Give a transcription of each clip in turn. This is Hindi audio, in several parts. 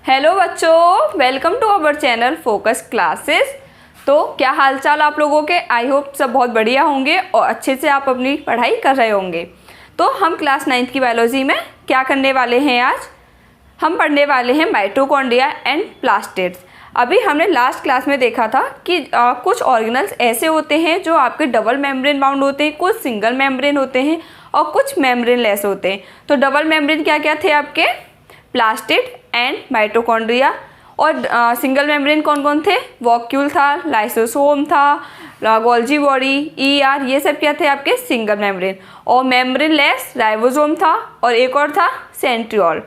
हेलो बच्चों, welcome to our channel focus classes. तो क्या हालचाल आप लोगों के? आई होप सब बहुत बढ़िया होंगे और अच्छे से आप अपनी पढ़ाई कर रहे होंगे। तो हम क्लास 9th की बायोलॉजी में क्या करने वाले हैं? आज हम पढ़ने वाले हैं माइटोकॉन्ड्रिया एंड प्लास्टिड्स। अभी हमने लास्ट क्लास में देखा था कि कुछ ऑर्गेनल्स ऐसे होते हैं जो आपके डबल मेम्ब्रेन बाउंड होते हैं, कुछ सिंगल मेम्ब्रेन होते हैं और कुछ मेम्ब्रेन लेस होते हैं। तो डबल मेम्ब्रेन क्या क्या थे आपके? Plastid and mitochondria. और सिंगल मेम्ब्रेन कौन कौन थे? वॉक्यूल था, लाइसोसोम था, गोल्जी बॉडी, ईआर, ये सब क्या थे आपके? Single membrane. और मेम्ब्रेन लेस राइबोसोम था और एक और था सेंट्रियोल।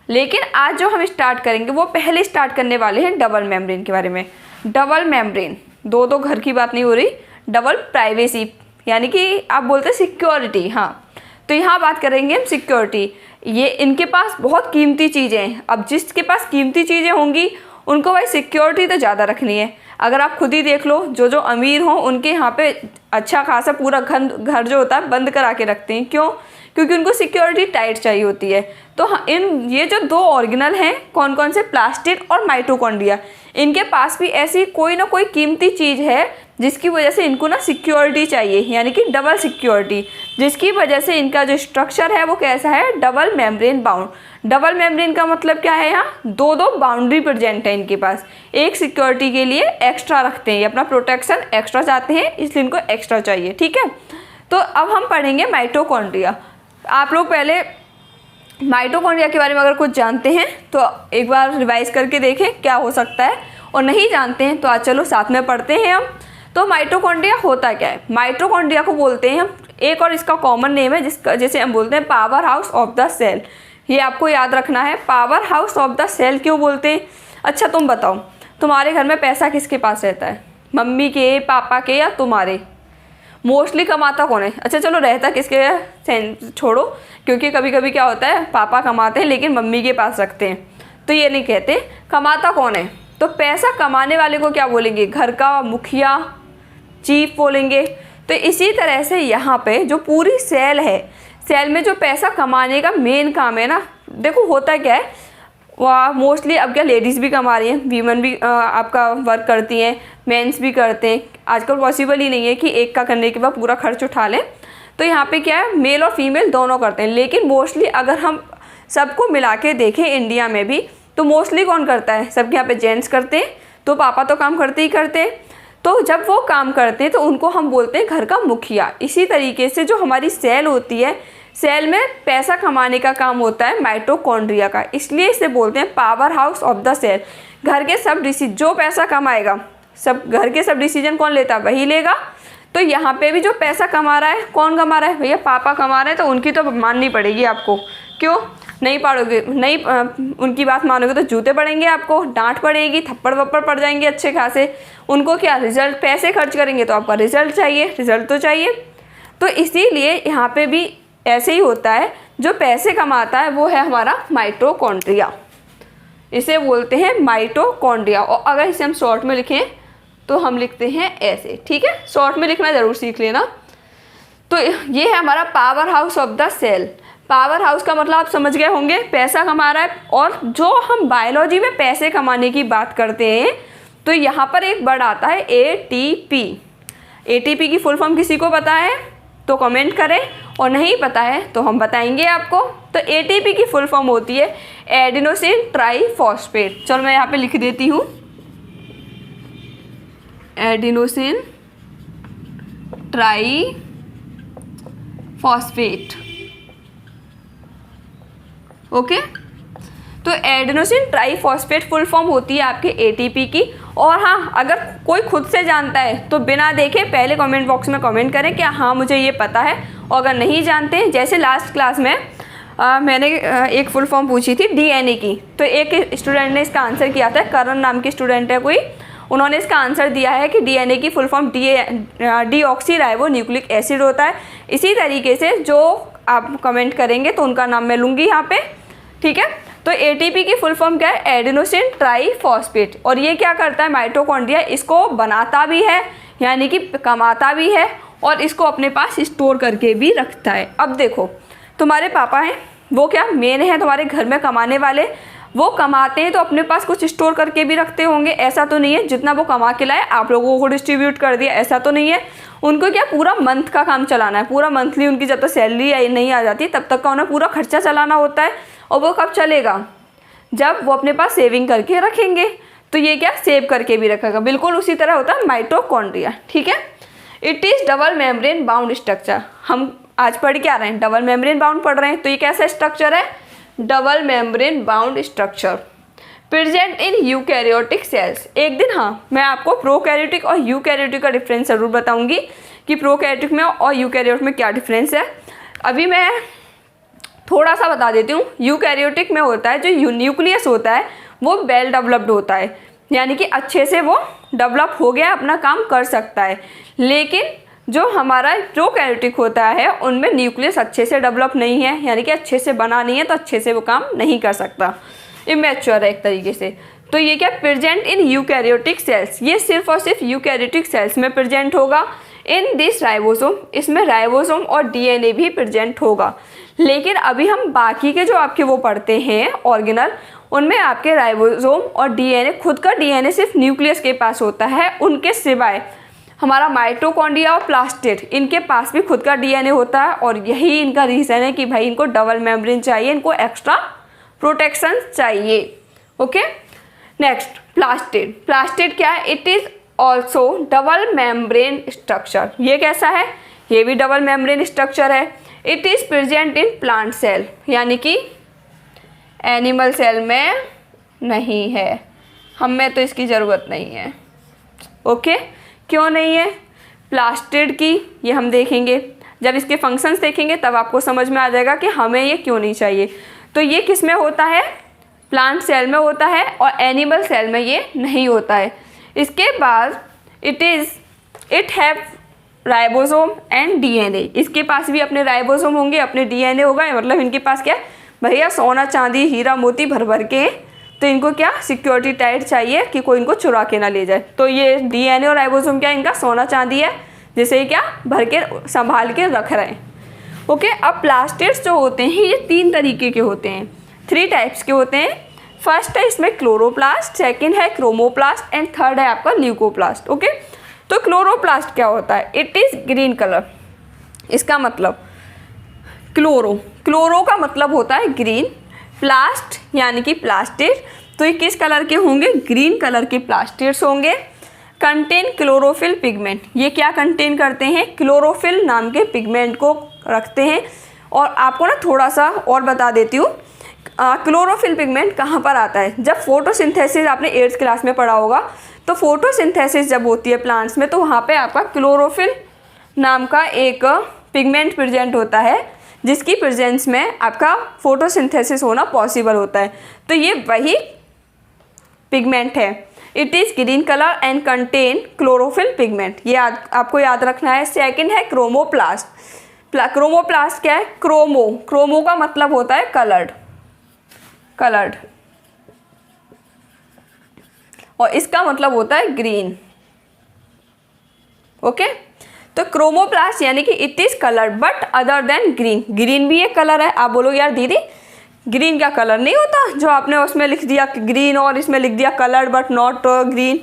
लेकिन आज जो हम स्टार्ट करेंगे वो पहले स्टार्ट करने वाले हैं डबल मेम्ब्रेन के बारे में। डबल मेम्ब्रेन, दो घर की बात नहीं हो रही, डबल प्राइवेसी, यानी कि आप बोलते हैं सिक्योरिटी। हाँ, तो यहाँ बात करेंगे हम सिक्योरिटी। ये इनके पास बहुत कीमती चीज़ें हैं। अब जिसके पास कीमती चीज़ें होंगी उनको भाई सिक्योरिटी तो ज़्यादा रखनी है। अगर आप खुद ही देख लो, जो अमीर हों उनके यहाँ पे अच्छा खासा पूरा घर जो होता है बंद करा के रखते हैं। क्यों? क्योंकि उनको सिक्योरिटी टाइट चाहिए होती है। तो ये जो दो ऑर्गेनल हैं, कौन कौन से? प्लास्टिड और माइटोकॉन्ड्रिया, इनके पास भी ऐसी कोई ना कोई कीमती चीज़ है जिसकी वजह से इनको ना सिक्योरिटी चाहिए, यानी कि डबल सिक्योरिटी, जिसकी वजह से इनका जो स्ट्रक्चर है वो कैसा है? Double membrane bound. Double membrane का मतलब क्या है? यहाँ दो बाउंड्री प्रेजेंट है इनके पास। एक सिक्योरिटी के लिए एक्स्ट्रा रखते हैं, ये अपना प्रोटेक्शन एक्स्ट्रा चाहते हैं, इसलिए इनको एक्स्ट्रा चाहिए। ठीक है, तो अब हम पढ़ेंगे माइटोकॉन्ड्रिया। आप लोग पहले माइटोकॉन्ड्रिया के बारे में अगर कुछ जानते हैं तो एक बार रिवाइज करके देखें क्या हो सकता है, और नहीं जानते हैं तो आज चलो साथ में पढ़ते हैं हम। तो माइटोकॉन्ड्रिया होता क्या है? माइटोकॉन्ड्रिया को बोलते हैं हम, एक और इसका कॉमन नेम है जिसका जैसे हम बोलते हैं power house of the cell. ये आपको याद रखना है, power house of the cell क्यों बोलते हैं? अच्छा तुम बताओ, तुम्हारे घर में पैसा किसके पास रहता है? मम्मी के, पापा के, या तुम्हारे? मोस्टली कमाता कौन है? अच्छा चलो रहता किसके छोड़ो, क्योंकि कभी कभी क्या होता है पापा कमाते हैं लेकिन मम्मी के पास रखते हैं, तो ये नहीं कहते। कमाता कौन है? तो पैसा कमाने वाले को क्या बोलेंगे? घर का मुखिया, चीफ बोलेंगे। तो इसी तरह से यहाँ पे जो पूरी सेल है, सेल में जो पैसा कमाने का मेन काम है ना, देखो होता क्या है, वह मोस्टली अब क्या लेडीज़ भी कमा रही हैं, वीमेन भी आपका वर्क करती हैं, मेंस भी करते हैं। आजकल पॉसिबल ही नहीं है कि एक का करने के बाद पूरा खर्च उठा लें। तो यहाँ पे क्या है, मेल और फीमेल दोनों करते हैं। लेकिन मोस्टली अगर हम सबको मिला के देखें इंडिया में भी, तो मोस्टली कौन करता है? सबके यहाँ पे जेंट्स करते हैं, तो पापा तो काम करते ही करते हैं। तो जब वो काम करते हैं तो उनको हम बोलते हैं घर का मुखिया। इसी तरीके से जो हमारी सेल होती है, सेल में पैसा कमाने का काम होता है माइटोकॉन्ड्रिया का, इसलिए इसे बोलते हैं power house of the cell. घर के सब डिसीजन, जो पैसा कमाएगा, सब घर के सब डिसीजन कौन लेता है? वही लेगा। तो यहाँ पे भी जो पैसा कमा रहा है, कौन कमा रहा है? भैया पापा कमा रहे हैं, तो उनकी तो माननी पड़ेगी आपको। क्यों नहीं पाड़ोगे? नहीं उनकी बात मानोगे तो जूते पड़ेंगे, आपको डांट पड़ेगी, थप्पड़ वप्पड़ पड़ जाएंगे अच्छे खासे। उनको क्या रिजल्ट, पैसे खर्च करेंगे तो आपका रिजल्ट चाहिए, रिजल्ट तो चाहिए। तो इसीलिए यहाँ पे भी ऐसे ही होता है, जो पैसे कमाता है वो है हमारा माइटोकॉन्ड्रिया, इसे बोलते हैं माइटोकॉन्ड्रिया। और अगर इसे हम शॉर्ट में लिखें तो हम लिखते हैं ऐसे। ठीक है, शॉर्ट में लिखना ज़रूर सीख लेना। तो ये है हमारा power house of the cell. Power house का मतलब आप समझ गए होंगे, पैसा कमा रहा है। और जो हम बायोलॉजी में पैसे कमाने की बात करते हैं तो यहाँ पर एक वर्ड आता है एटीपी। एटीपी की फुल फॉर्म किसी को पता है तो कमेंट करें, और नहीं पता है तो हम बताएंगे आपको। तो एटीपी की फुल फॉर्म होती है एडिनोसिन ट्राईफॉस्फेट। चलो मैं यहाँ पे लिख देती हूँ, एडिनोसिन ट्राईफॉस्फेट। ओके, तो एडेनोसिन ट्राईफॉस्फेट फुल फॉर्म होती है आपके एटीपी की। और हाँ, अगर कोई खुद से जानता है तो बिना देखे पहले कमेंट बॉक्स में कमेंट करें कि हाँ मुझे ये पता है। और अगर नहीं जानते हैं, जैसे लास्ट क्लास में मैंने एक फुल फॉर्म पूछी थी डीएनए की, तो एक स्टूडेंट ने इसका आंसर किया था, करण नाम की स्टूडेंट है कोई, उन्होंने इसका आंसर दिया है कि डीएनए की full form deoxy ribo nucleic acid होता है। इसी तरीके से जो आप कमेंट करेंगे तो उनका नाम मैं लूँगी यहाँ पे। ठीक है, तो एटीपी की फुल फॉर्म क्या है? Adenosine triphosphate. और ये क्या करता है? माइटोकॉन्ड्रिया इसको बनाता भी है, यानी कि कमाता भी है, और इसको अपने पास स्टोर करके भी रखता है। अब देखो, तुम्हारे पापा हैं, वो क्या मेन है तुम्हारे घर में कमाने वाले, वो कमाते हैं तो अपने पास कुछ स्टोर करके भी रखते होंगे, ऐसा तो नहीं है जितना वो कमा के लाए आप लोगों को डिस्ट्रीब्यूट कर दिया, ऐसा तो नहीं है। उनको क्या पूरा मंथ का काम चलाना है, पूरा मंथली उनकी जब तक सैलरी नहीं आ जाती तब तक का उन्हें पूरा खर्चा चलाना होता है। और वो कब चलेगा, जब वो अपने पास सेविंग करके रखेंगे। तो ये क्या सेव करके भी रखेगा, बिल्कुल उसी तरह होता है माइटोकॉन्ड्रिया। ठीक है, it is double membrane bound structure. हम आज पढ़ क्या रहे हैं, डबल मेम्ब्रेन बाउंड पढ़ रहे हैं। तो ये कैसा स्ट्रक्चर है, double membrane bound structure present in eukaryotic cells. एक दिन हाँ मैं आपको प्रोकैरियोटिक और यूकैरियोटिक का डिफरेंस जरूर बताऊंगी कि प्रोकैरियोटिक में और यूकैरियोट में क्या डिफरेंस है। अभी मैं थोड़ा सा बता देती हूँ। यूकैरियोटिक में होता है जो न्यूक्लियस होता है वो वेल डेवलप्ड होता है, यानी कि अच्छे से वो डेवलप हो गया, अपना काम कर सकता है। लेकिन जो हमारा प्रोकैरियोटिक होता है उनमें न्यूक्लियस अच्छे से डेवलप नहीं है, यानी कि अच्छे से बना नहीं है, तो अच्छे से वो काम नहीं कर सकता, इमेच्योर है एक तरीके से। तो ये क्या प्रेजेंट इन यूकैरियोटिक सेल्स, ये सिर्फ और सिर्फ यूकैरियोटिक सेल्स में प्रेजेंट होगा। इन दिस राइबोसोम, इसमें राइबोसोम और डीएनए भी प्रेजेंट होगा। लेकिन अभी हम बाकी के जो आपके वो पढ़ते हैं ऑर्गेनल, उनमें आपके राइबोसोम और डीएनए, खुद का डीएनए सिर्फ न्यूक्लियस के पास होता है। उनके सिवाय हमारा माइटोकॉन्ड्रिया और प्लास्टिड, इनके पास भी खुद का डीएनए होता है। और यही इनका रीज़न है कि भाई इनको डबल मेम्ब्रेन चाहिए, इनको एक्स्ट्रा प्रोटेक्शन चाहिए। Okay, next plastid. प्लास्टिड क्या है, it is also double membrane structure. ये कैसा है, ये भी डबल मेम्ब्रेन स्ट्रक्चर है। It is present in plant cell, यानी कि एनिमल सेल में नहीं है, हम में तो इसकी ज़रूरत नहीं है। ओके, क्यों नहीं है प्लास्टिड की, ये हम देखेंगे जब इसके फंक्शंस देखेंगे तब आपको समझ में आ जाएगा कि हमें ये क्यों नहीं चाहिए। तो ये किस में होता है, प्लांट सेल में होता है, और एनिमल सेल में ये नहीं होता है। इसके बाद it have ribosome and DNA, इसके पास भी अपने राइबोसोम होंगे, अपने डीएनए होगा। मतलब इनके पास क्या भैया सोना चांदी हीरा मोती भर भर के, तो इनको क्या सिक्योरिटी टाइट चाहिए कि कोई इनको चुरा के ना ले जाए। तो ये डीएनए और राइबोसोम क्या इनका सोना चांदी है, जिसे क्या भर के संभाल के रख रहे हैं। ओके, अब प्लास्टिड्स जो होते हैं ये 3 तरीके के होते हैं, 3 टाइप्स के होते हैं। फर्स्ट है इसमें क्लोरोप्लास्ट, सेकंड है क्रोमोप्लास्ट एंड थर्ड है आपका ल्यूकोप्लास्ट। ओके, तो क्लोरोप्लास्ट क्या होता है, इट इज़ ग्रीन कलर। इसका मतलब क्लोरो का मतलब होता है ग्रीन, प्लास्ट यानी कि प्लास्टिड, तो ये किस कलर के होंगे, ग्रीन कलर के प्लास्टिड्स होंगे। कंटेन क्लोरोफिल पिगमेंट, ये क्या कंटेन करते हैं, क्लोरोफिल नाम के पिगमेंट को रखते हैं। और आपको ना थोड़ा सा और बता देती हूँ, क्लोरोफिल पिगमेंट कहाँ पर आता है, जब फोटोसिंथेसिस आपने 8th क्लास में पढ़ा होगा, तो फोटोसिंथेसिस जब होती है प्लांट्स में तो वहाँ पे आपका क्लोरोफिल नाम का एक पिगमेंट प्रेजेंट होता है, जिसकी प्रेजेंस में आपका फोटोसिंथेसिस होना पॉसिबल होता है। तो ये वही पिगमेंट है। It is green colour and contain chlorophyll pigment, ये आपको याद रखना है। सेकंड है क्रोमोप्लास्ट। क्रोमोप्लास्ट क्या है, क्रोमो का मतलब होता है कलर्ड, और इसका मतलब होता है ग्रीन। ओके, तो क्रोमोप्लास्ट यानी कि it is coloured but other than green. Green भी एक कलर है। आप बोलो यार दीदी ग्रीन का कलर नहीं होता, जो आपने उसमें लिख दिया ग्रीन और इसमें लिख दिया कलर्ड बट नॉट ग्रीन।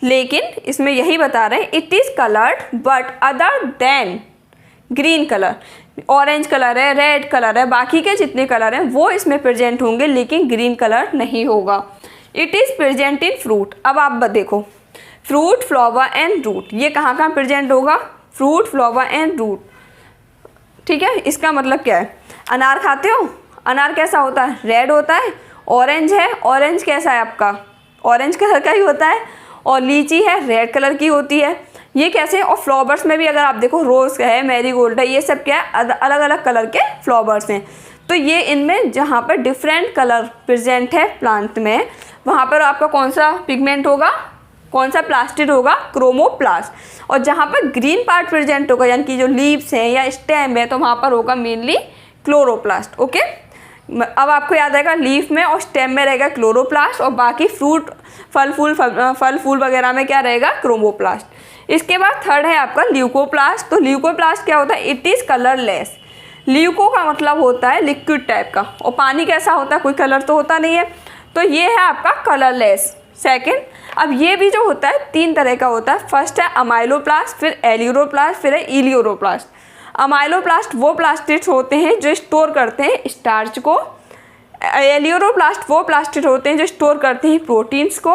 लेकिन इसमें यही बता रहे हैं it is coloured but other than green colour. Orange colour है, रेड कलर है, बाकी के जितने कलर हैं वो इसमें प्रेजेंट होंगे, लेकिन ग्रीन कलर नहीं होगा। It is present in fruit. अब आप देखो फ्रूट, फ्लावर एंड रूट, ये कहाँ कहाँ प्रेजेंट होगा, फ्रूट, फ्लावर एंड रूट। ठीक है, इसका मतलब क्या है, अनार खाते हो, अनार कैसा होता है, रेड होता है। ऑरेंज है, ऑरेंज कैसा है आपका, ऑरेंज कलर का ही होता है। और लीची है, रेड कलर की होती है। ये कैसे, और फ्लावर्स में भी अगर आप देखो रोज़ है, मैरीगोल्ड है, ये सब क्या है अलग अलग कलर के फ्लावर्स हैं। तो ये इनमें जहाँ पर डिफरेंट कलर प्रेजेंट है प्लांट में, वहाँ पर आपका कौन सा पिगमेंट होगा, कौन सा प्लास्टिड होगा, क्रोमोप्लास्ट। और जहाँ पर ग्रीन पार्ट प्रेजेंट होगा यानी कि जो लीव्स हैं या स्टेम है, तो वहाँ पर होगा मेनली क्लोरोप्लास्ट। ओके, अब आपको याद आएगा लीफ में और स्टेम में रहेगा क्लोरोप्लास्ट, और बाकी फ्रूट, फल फूल वगैरह में क्या रहेगा, क्रोमोप्लास्ट। इसके बाद थर्ड है आपका ल्यूकोप्लास्ट। तो ल्यूकोप्लास्ट क्या होता है, इट इज़ कलरलेस। ल्यूको का मतलब होता है लिक्विड टाइप का, और पानी कैसा होता है, कोई कलर तो होता नहीं है। तो ये है आपका कलरलेस। सेकंड, अब ये भी जो होता है 3 तरह का होता है। फर्स्ट है अमाइलोप्लास्ट, फिर एल्यूरोप्लास्ट, फिर है इलियोरोप्लास्ट। अमाइलोप्लास्ट वो प्लास्टिड्स होते हैं जो स्टोर करते हैं स्टार्च को। एलियोरोप्लास्ट वो प्लास्टिड होते हैं जो स्टोर करते हैं प्रोटीन्स को।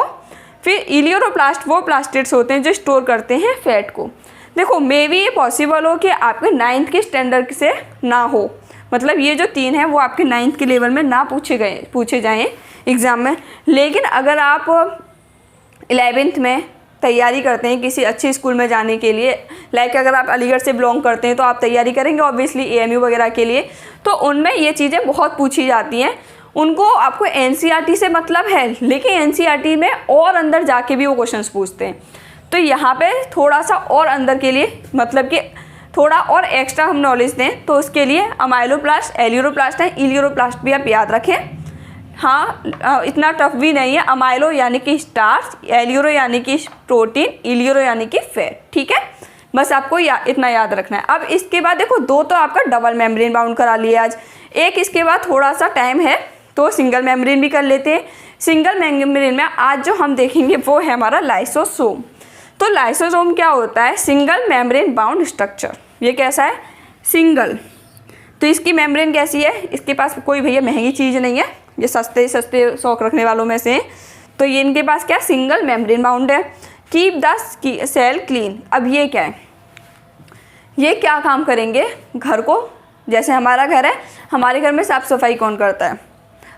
फिर इलियोरोप्लास्ट वो प्लास्टिड्स होते हैं जो स्टोर करते हैं फैट को। देखो मे भी ये पॉसिबल हो कि आपके 9th के स्टैंडर्ड से ना हो, मतलब ये जो 3 है वो आपके 9th के लेवल में ना पूछे जाएं एग्ज़ाम में। लेकिन अगर आप 11th में तैयारी करते हैं किसी अच्छे स्कूल में जाने के लिए, लाइक अगर आप अलीगढ़ से बिलोंग करते हैं तो आप तैयारी करेंगे ऑब्वियसली AMU वगैरह के लिए, तो उनमें ये चीज़ें बहुत पूछी जाती हैं। उनको आपको NCERT से मतलब है, लेकिन NCERT में और अंदर जाके भी वो क्वेश्चंस पूछते हैं। तो यहाँ पे थोड़ा सा और अंदर के लिए, मतलब कि थोड़ा और एक्स्ट्रा हम नॉलेज दें, तो उसके लिए अमाइलोप्लास्ट, एलियोरोप्लास्ट है, इलियोरोप्लास्ट भी आप याद रखें। हाँ, इतना टफ भी नहीं है। अमाइलो यानी कि स्टार्च, एलियोरो यानी कि प्रोटीन, इलियोरो यानी कि फैट। ठीक है, बस आपको इतना याद रखना है। अब इसके बाद देखो 2 तो आपका डबल मेम्ब्रेन बाउंड करा लिया आज, एक इसके बाद थोड़ा सा टाइम है तो सिंगल मेम्ब्रेन भी कर लेते हैं। सिंगल मेम्ब्रेन में आज जो हम देखेंगे वो है हमारा लाइसोसोम। तो लाइसोसोम क्या होता है? Single membrane bound structure. ये कैसा है? सिंगल। तो इसकी मेम्ब्रेन कैसी है? इसके पास कोई भैया महंगी चीज़ नहीं है, ये सस्ते शौक रखने वालों में से। तो ये इनके पास क्या सिंगल मेम्ब्रेन बाउंड है। Keep the cell clean. अब ये क्या है? ये क्या काम करेंगे? घर को, जैसे हमारा घर है, हमारे घर में साफ़ सफाई कौन करता है?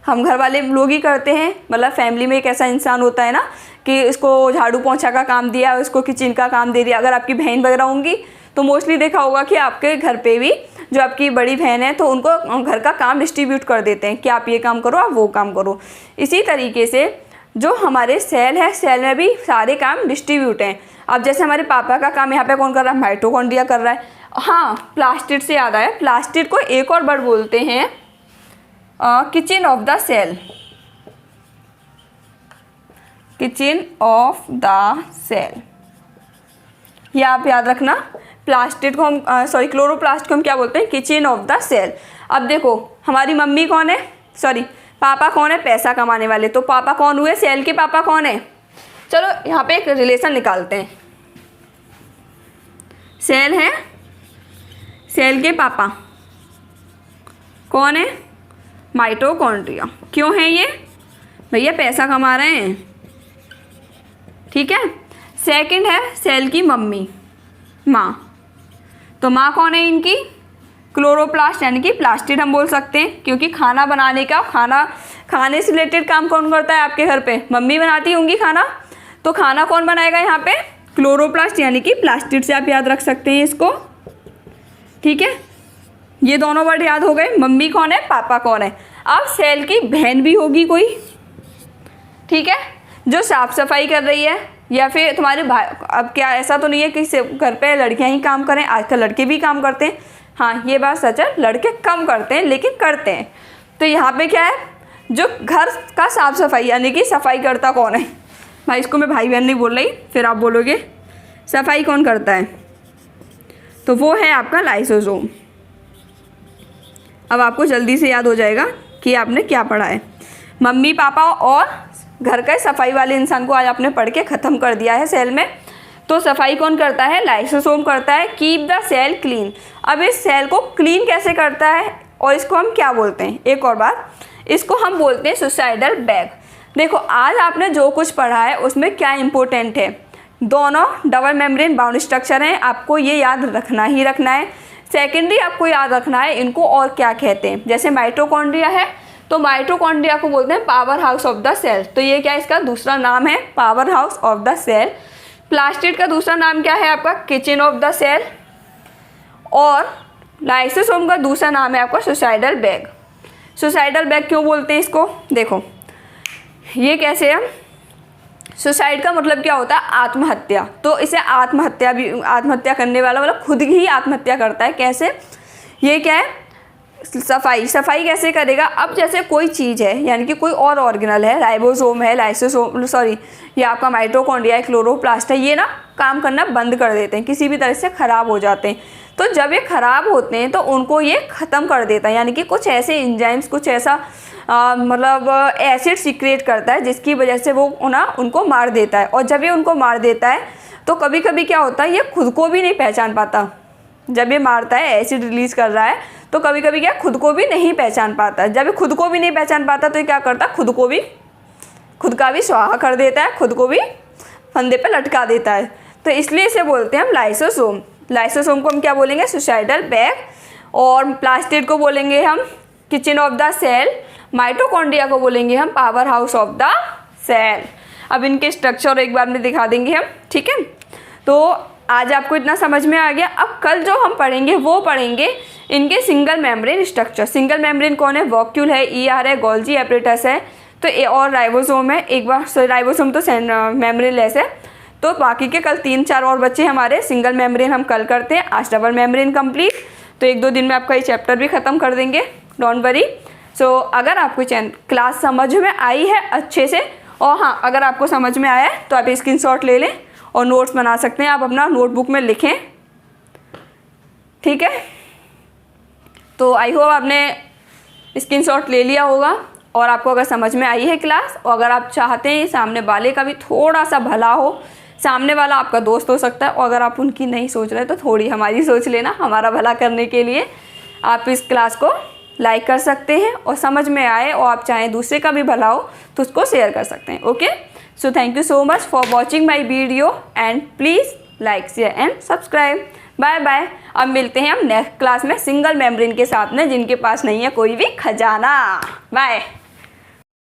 हम घर वाले लोग ही करते हैं। मतलब फैमिली में एक ऐसा इंसान होता है ना कि इसको झाड़ू पोंछा का काम दिया, इसको किचन का काम दे दिया। अगर आपकी बहन वगैरह होंगी तो मोस्टली देखा होगा कि आपके घर पे भी जो आपकी बड़ी बहन है तो उनको घर का काम डिस्ट्रीब्यूट कर देते हैं कि आप ये काम करो, आप वो काम करो। इसी तरीके से जो हमारे सेल है, सेल में भी सारे काम डिस्ट्रीब्यूट हैं। अब जैसे हमारे पापा का काम यहाँ पे कौन कर रहा है? माइटोकॉन्ड्रिया कर रहा है। हाँ, प्लास्टिड से याद आया, प्लास्टिड को एक और वर्ड बोलते हैं kitchen of the cell. Kitchen of the cell, ये आप याद रखना। प्लास्टिड को हम क्लोरोप्लास्ट को हम क्या बोलते हैं? Kitchen of the cell. अब देखो हमारी मम्मी कौन है? पापा कौन है? पैसा कमाने वाले। तो पापा कौन हुए? सेल के पापा कौन है? चलो यहाँ पे एक रिलेशन निकालते हैं। सेल है, सेल के पापा कौन है? माइटोकॉन्ड्रिया। क्यों है ये? भैया पैसा कमा रहे हैं। ठीक है। सेकंड है सेल की मम्मी, माँ। तो माँ कौन है इनकी? क्लोरोप्लास्ट यानी कि प्लास्टिड हम बोल सकते हैं, क्योंकि खाना बनाने का, खाने से रिलेटेड काम कौन करता है आपके घर पे? मम्मी बनाती होंगी खाना। तो खाना कौन बनाएगा यहाँ पे? क्लोरोप्लास्ट यानी कि प्लास्टिड से आप याद रख सकते हैं इसको। ठीक है, ये दोनों वर्ड याद हो गए। मम्मी कौन है, पापा कौन है। अब सेल की बहन भी होगी कोई, ठीक है, जो साफ सफाई कर रही है, या फिर तुम्हारे भाई। अब क्या ऐसा तो नहीं है कि घर पे लड़कियां ही काम करें, आजकल लड़के भी काम करते हैं। हाँ, ये बात सच है, लड़के कम करते हैं लेकिन करते हैं। तो यहाँ पे क्या है? जो घर का साफ सफाई यानी कि सफाई करता कौन है? भाई इसको मैं भाई बहन नहीं बोल रही, फिर आप बोलोगे सफाई कौन करता है, तो वो है आपका लाइसोसोम। अब आपको जल्दी से याद हो जाएगा कि आपने क्या पढ़ा है। मम्मी पापा और घर का सफाई वाले इंसान को आज आपने पढ़ के ख़त्म कर दिया है सेल में। तो सफाई कौन करता है? लाइसोसोम करता है। Keep the cell clean. अब इस सेल को क्लीन कैसे करता है और इसको हम क्या बोलते हैं? एक और बात, इसको हम बोलते हैं सुसाइडल बैग। देखो आज आपने जो कुछ पढ़ा है उसमें क्या इंपॉर्टेंट है? दोनों डबल मेम्ब्रेन बाउंड स्ट्रक्चर हैं, आपको ये याद रखना ही रखना है। सेकेंडरी आपको याद रखना है इनको और क्या कहते हैं। जैसे माइटोकॉन्ड्रिया है तो माइटोकॉन्ड्रिया को बोलते हैं power house of the cell. तो ये क्या इसका दूसरा नाम है? Power house of the cell. Plastid का दूसरा नाम क्या है आपका? Kitchen of the cell. और लाइसोसोम का दूसरा नाम है आपका सुसाइडल बैग। सुसाइडल बैग क्यों बोलते हैं इसको? देखो ये कैसे है? सुसाइड का मतलब क्या होता है? आत्महत्या। तो इसे आत्महत्या करने वाला मतलब खुद ही आत्महत्या करता है। कैसे? ये क्या है? सफाई कैसे करेगा? अब जैसे कोई चीज़ है यानी कि कोई और ऑर्गेनल है, राइबोसोम है, ये आपका माइटोकॉन्ड्रिया है, क्लोरोप्लास्ट है, ये ना काम करना बंद कर देते हैं, किसी भी तरह से ख़राब हो जाते हैं। तो जब ये ख़राब होते हैं तो उनको ये ख़त्म कर देता है, यानी कि कुछ ऐसे एंजाइम्स, कुछ ऐसा मतलब एसिड सीक्रेट करता है, जिसकी वजह से वो उनको मार देता है। और जब ये उनको मार देता है तो कभी कभी क्या होता है, ये खुद को भी नहीं पहचान पाता। जब ये मारता है, एसिड रिलीज़ कर रहा है, तो कभी कभी क्या खुद को भी नहीं पहचान पाता। जब ये खुद को भी नहीं पहचान पाता तो ये क्या करता है, खुद का भी स्वाहा कर देता है, खुद को भी फंदे पे लटका देता है। तो इसलिए इसे बोलते हैं हम लाइसोसोम। लाइसोसोम को हम क्या बोलेंगे, सुसाइडल बैग। और प्लास्टिड को बोलेंगे हम kitchen of the cell. Mitochondria को बोलेंगे हम power house of the cell. अब इनके स्ट्रक्चर एक बार में दिखा देंगे हम, ठीक है। तो आज आपको इतना समझ में आ गया। अब कल जो हम पढ़ेंगे वो पढ़ेंगे इनके single membrane structure. Single membrane कौन है, वॉक्यूल है, ER है, गोल्जी एपरेटस है, तो और राइबोसोम है। एक बार राइबोसोम तो मेम्ब्रेनलेस है। तो बाकी के कल 3-4 और बच्चे हमारे सिंगल मेम्ब्रेन हम कल करते हैं। आज डबल मेम्ब्रेन कंप्लीट। तो 1-2 दिन में आपका ये चैप्टर भी ख़त्म कर देंगे, डोंट वरी। सो अगर आपको क्लास समझ में आई है अच्छे से, और हाँ अगर आपको समझ में आया है तो आप स्क्रीनशॉट ले लें और नोट्स बना सकते हैं। आप अपना नोटबुक में लिखें, ठीक है। तो आई होप आपने स्क्रीनशॉट ले लिया होगा और आपको अगर समझ में आई है क्लास, और अगर आप चाहते हैं सामने वाले का भी थोड़ा सा भला हो, सामने वाला आपका दोस्त हो सकता है, और अगर आप उनकी नहीं सोच रहे तो थोड़ी हमारी सोच लेना, हमारा भला करने के लिए आप इस क्लास को लाइक कर सकते हैं। और समझ में आए और आप चाहें दूसरे का भी भला हो तो उसको शेयर कर सकते हैं। Okay, so thank you so much for watching my video and please like, share and subscribe. Bye bye. अब मिलते हैं हम नेक्स्ट क्लास में सिंगल मेम्ब्रेन के साथ में, जिनके पास नहीं है कोई भी खजाना। बाय।